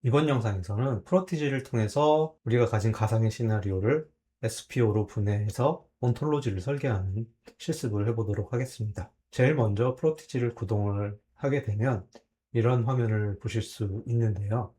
이번 영상에서는 프로티지를 통해서 우리가 가진 가상의 시나리오를 SPO로 분해해서 온톨로지를 설계하는 실습을 해보도록 하겠습니다. 제일 먼저 프로티지를 구동을 하게 되면 이런 화면을 보실 수 있는데요.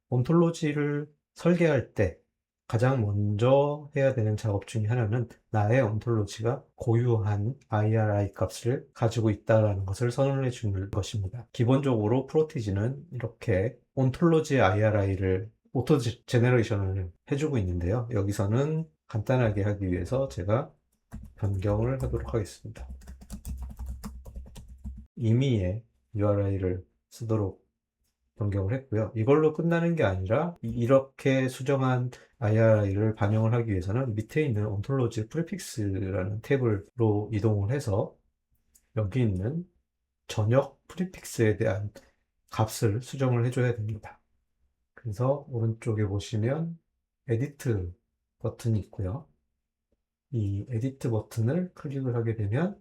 온톨로지를 설계할 때 가장 먼저 해야 되는 작업 중에 하나는 나의 온톨로지가 고유한 IRI 값을 가지고 있다는 것을 선언해 주는 것입니다. 기본적으로 프로티지는 이렇게 온톨로지의 IRI를 오토 제너레이션을 해주고 있는데요. 여기서는 간단하게 하기 위해서 제가 변경을 하도록 하겠습니다. 임의의 URI를 쓰도록 변경을 했고요. 이걸로 끝나는 게 아니라 이렇게 수정한 IRI를 반영을 하기 위해서는 밑에 있는 ontology prefix라는 탭으로 이동을 해서 여기 있는 전역 프리픽스에 대한 값을 수정을 해줘야 됩니다. 그래서 오른쪽에 보시면 에디트 버튼이 있고요. 이 에디트 버튼을 클릭을 하게 되면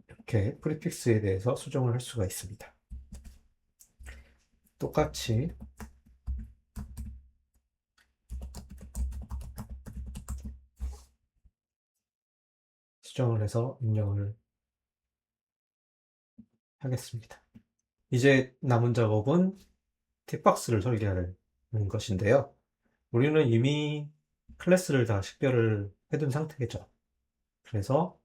이렇게 프리픽스에 대해서 수정을 할 수가 있습니다. 똑같이 수정을 해서 입력을 하겠습니다. 이제 남은 작업은 팁박스를 설계하는 것인데요. 우리는 이미 클래스를 다 식별을 해둔 상태겠죠. 그래서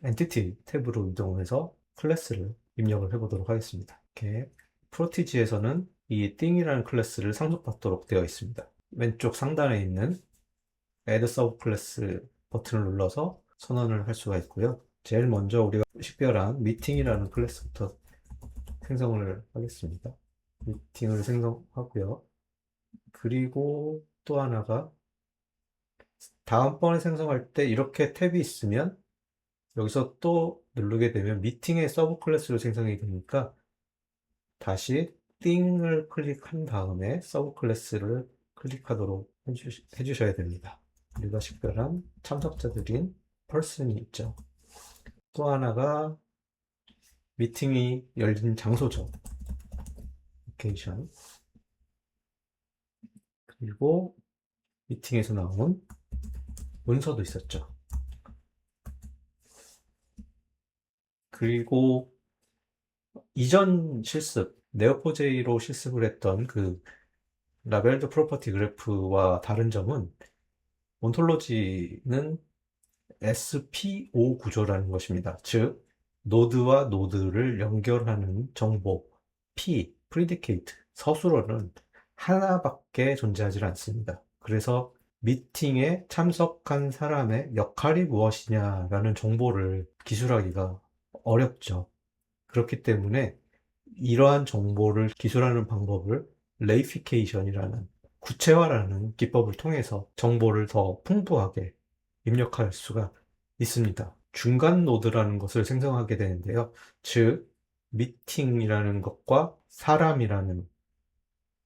엔티티 탭으로 이동해서 클래스를 입력을 해보도록 하겠습니다. 이렇게 프로티지에서는 이 띵이라는 클래스를 상속받도록 되어 있습니다. 왼쪽 상단에 있는 Add Sub Class 버튼을 눌러서 선언을 할 수가 있고요. 제일 먼저 우리가 식별한 미팅이라는 클래스부터 생성을 하겠습니다. 미팅을 생성하고요. 그리고 또 하나가 다음번에 생성할 때 이렇게 탭이 있으면 여기서 또 누르게 되면 미팅의 서브 클래스로 생성이 되니까 다시 띵을 클릭한 다음에 서브 클래스를 클릭하도록 해주셔야 됩니다. 우리가 식별한 참석자들인 person이 있죠. 또 하나가 미팅이 열린 장소죠. location. 그리고 미팅에서 나온 문서도 있었죠. 그리고 이전 실습, 네오포제이로 실습을 했던 그 라벨드 프로퍼티 그래프와 다른 점은 온톨로지는 SPO 구조라는 것입니다. 즉, 노드와 노드를 연결하는 정보, P, 프리디케이트, 서술어는 하나밖에 존재하지 않습니다. 그래서 미팅에 참석한 사람의 역할이 무엇이냐라는 정보를 기술하기가 어렵죠. 그렇기 때문에 이러한 정보를 기술하는 방법을 레이피케이션이라는 구체화라는 기법을 통해서 정보를 더 풍부하게 입력할 수가 있습니다. 중간 노드라는 것을 생성하게 되는데요. 즉, 미팅이라는 것과 사람이라는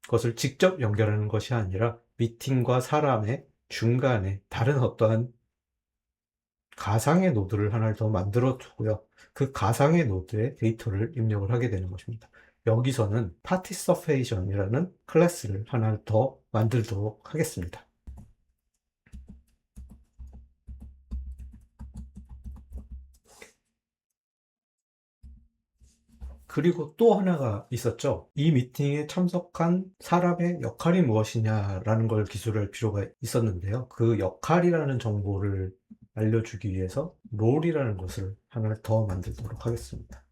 것을 직접 연결하는 것이 아니라 미팅과 사람의 중간에 다른 어떠한 가상의 노드를 하나를 더 만들어 두고요. 그 가상의 노드에 데이터를 입력을 하게 되는 것입니다. 여기서는 파티서페이션이라는 클래스를 하나 더 만들도록 하겠습니다. 그리고 또 하나가 있었죠. 이 미팅에 참석한 사람의 역할이 무엇이냐라는 걸 기술할 필요가 있었는데요. 그 역할이라는 정보를 알려주기 위해서 롤이라는 것을 하나 더 만들도록 하겠습니다.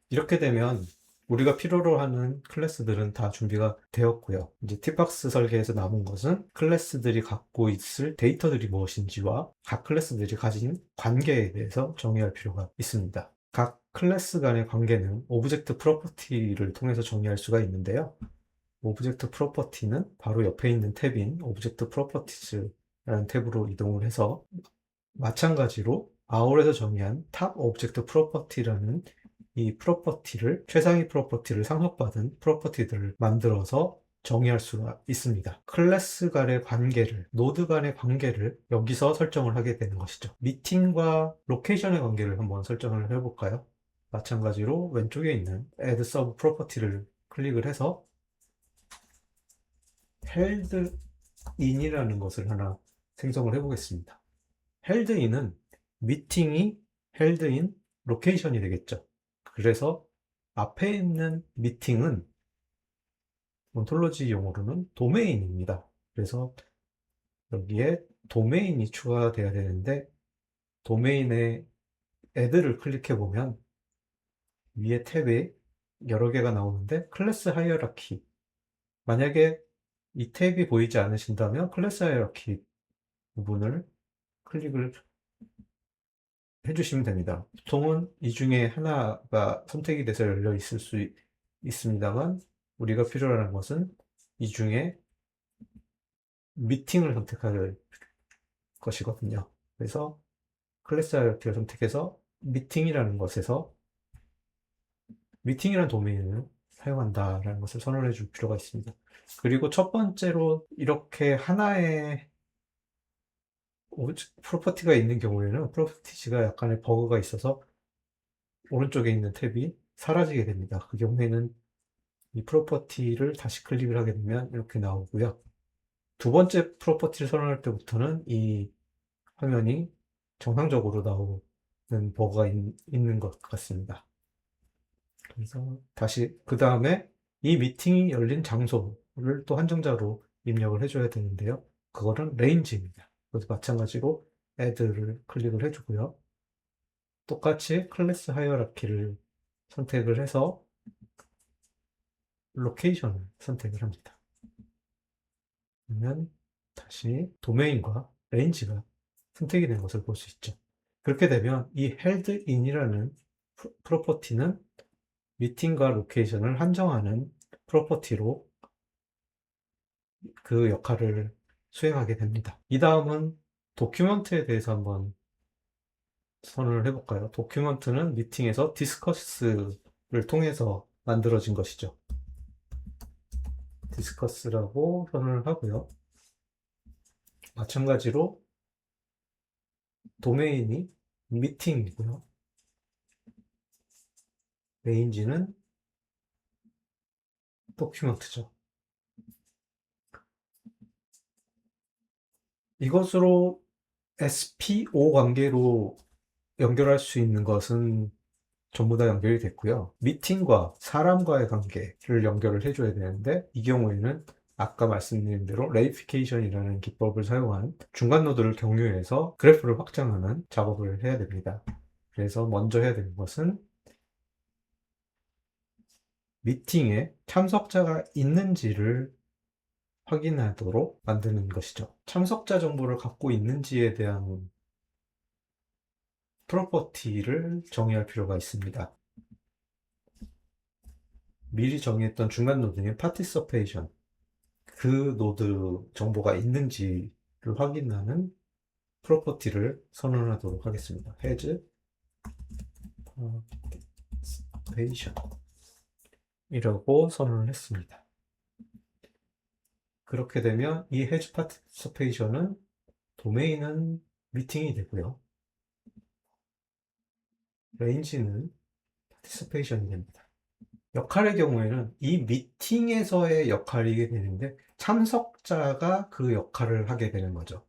이렇게 되면 우리가 필요로 하는 클래스들은 다 준비가 되었고요. 이제 팁박스 설계에서 남은 것은 클래스들이 갖고 있을 데이터들이 무엇인지와 각 클래스들이 가진 관계에 대해서 정의할 필요가 있습니다. 각 클래스 간의 관계는 오브젝트 프로퍼티를 통해서 정의할 수가 있는데요. 오브젝트 프로퍼티는 바로 옆에 있는 탭인 오브젝트 프로퍼티즈라는 탭으로 이동을 해서 마찬가지로 아울에서 정의한 탑 오브젝트 프로퍼티라는 이 프로퍼티를 최상위 프로퍼티를 상속받은 프로퍼티들을 만들어서 정의할 수가 있습니다. 클래스 간의 관계를, 노드 간의 관계를 여기서 설정을 하게 되는 것이죠. 미팅과 로케이션의 관계를 한번 설정을 해볼까요? 마찬가지로 왼쪽에 있는 Add Sub Property를 클릭을 해서 held in이라는 것을 하나 생성을 해보겠습니다. held in은 미팅이 held in 로케이션이 되겠죠. 그래서 앞에 있는 미팅은 온톨로지 용어로는 도메인입니다. 그래서 여기에 도메인이 추가돼야 되는데 도메인에 add를 클릭해 보면 위에 탭에 여러 개가 나오는데 클래스 하이어라키, 만약에 이 탭이 보이지 않으신다면 클래스 하이어라키 부분을 클릭을 해주시면 됩니다. 보통은 이 중에 하나가 선택이 돼서 열려 있을 수 있습니다만 우리가 필요로 하는 것은 이 중에 미팅을 선택할 것이거든요. 그래서 클래스 하이어라키를 선택해서 미팅이라는 것에서 미팅이라는 도메인을 사용한다라는 것을 선언해 줄 필요가 있습니다. 그리고 첫 번째로 이렇게 하나의 프로퍼티가 있는 경우에는 프로퍼티지가 약간의 버그가 있어서 오른쪽에 있는 탭이 사라지게 됩니다. 그 경우에는 이 프로퍼티를 다시 클릭을 하게 되면 이렇게 나오고요. 두 번째 프로퍼티를 선언할 때부터는 이 화면이 정상적으로 나오는 버그가 있는 것 같습니다. 그래서 다시 그 다음에 이 미팅이 열린 장소를 또 한정자로 입력을 해줘야 되는데요. 그거는 range입니다. 그래서 마찬가지로 add를 클릭을 해주고요. 똑같이 클래스 하이어라키를 선택을 해서 로케이션을 선택을 합니다. 그러면 다시 도메인과 range가 선택이 된 것을 볼 수 있죠. 그렇게 되면 이 held in이라는 프로퍼티는 미팅과 로케이션을 한정하는 프로퍼티로 그 역할을 수행하게 됩니다. 이 다음은 도큐먼트에 대해서 한번 선언을 해볼까요? 도큐먼트는 미팅에서 디스커스를 통해서 만들어진 것이죠. 디스커스라고 선언을 하고요. 마찬가지로 도메인이 미팅이고요. 레인지는 도큐먼트죠. 이것으로 SPO 관계로 연결할 수 있는 것은 전부 다 연결이 됐고요. 미팅과 사람과의 관계를 연결을 해줘야 되는데 이 경우에는 아까 말씀드린 대로 레이피케이션이라는 기법을 사용한 중간 노드를 경유해서 그래프를 확장하는 작업을 해야 됩니다. 그래서 먼저 해야 되는 것은 미팅에 참석자가 있는지를 확인하도록 만드는 것이죠. 참석자 정보를 갖고 있는지에 대한 프로퍼티를 정의할 필요가 있습니다. 미리 정의했던 중간 노드인 파티시페이션, 그 노드 정보가 있는지를 확인하는 프로퍼티를 선언하도록 하겠습니다. has participation 이라고 선언을 했습니다. 그렇게 되면 이 has participation은 도메인은 미팅이 되고요. range는 participation이 됩니다. 역할의 경우에는 이 미팅에서의 역할이게 되는데 참석자가 그 역할을 하게 되는 거죠.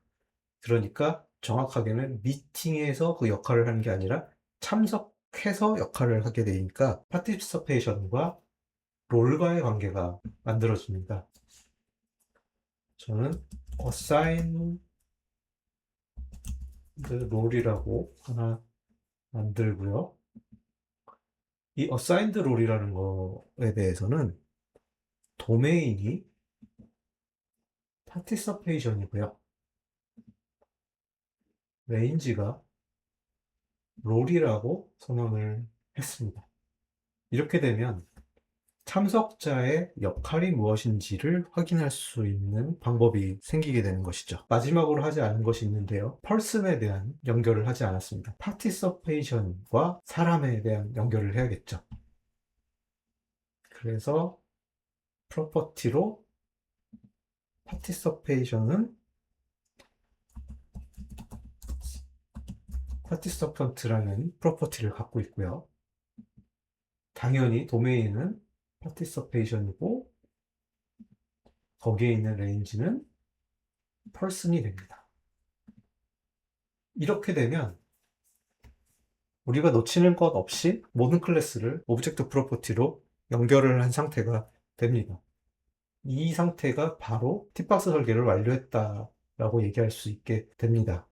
그러니까 정확하게는 미팅에서 그 역할을 하는 게 아니라 참석해서 역할을 하게 되니까 파티시페이션과 롤과의 관계가 만들어집니다. 저는 assign 롤이라고 하나 만들고요. 이 assigned 롤이라는 거에 대해서는 도메인이 participation이고요. range가 롤이라고 선언을 했습니다. 이렇게 되면 참석자의 역할이 무엇인지를 확인할 수 있는 방법이 생기게 되는 것이죠. 마지막으로 하지 않은 것이 있는데요. 펄슨에 대한 연결을 하지 않았습니다. 파티시페이션과 사람에 대한 연결을 해야겠죠. 그래서 프로퍼티로 파티시페이션은 파티시펀트라는 프로퍼티를 갖고 있고요. 당연히 도메인은 파티서페이션이고 거기에 있는 레인지는 person이 됩니다. 이렇게 되면 우리가 놓치는 것 없이 모든 클래스를 오브젝트 프로퍼티로 연결을 한 상태가 됩니다. 이 상태가 바로 팁박스 설계를 완료했다라고 얘기할 수 있게 됩니다.